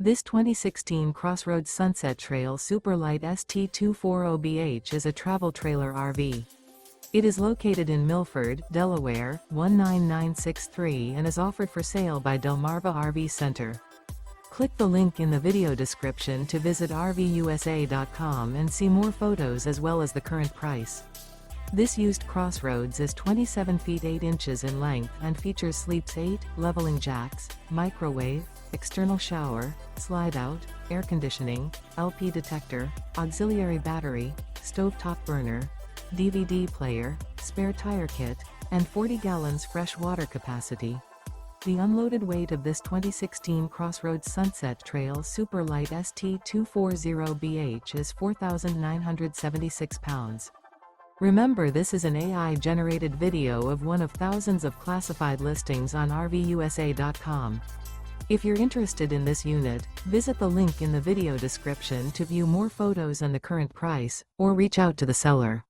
This 2016 CrossRoads Sunset Trail Superlight ST240BH is a travel trailer RV. It is located in Milford, Delaware, 19963 and is offered for sale by Delmarva RV Center. Click the link in the video description to visit RVUSA.com and see more photos as well as the current price. This used CrossRoads is 27 feet 8 inches in length and features sleeps 8, leveling jacks, microwave, external shower, slide-out, air conditioning, LP detector, auxiliary battery, stovetop burner, DVD player, spare tire kit, and 40 gallons fresh water capacity. The unloaded weight of this 2016 CrossRoads Sunset Trail Superlight ST240BH is 4,976 pounds. Remember, this is an AI-generated video of one of thousands of classified listings on RVUSA.com. If you're interested in this unit, visit the link in the video description to view more photos and the current price, or reach out to the seller.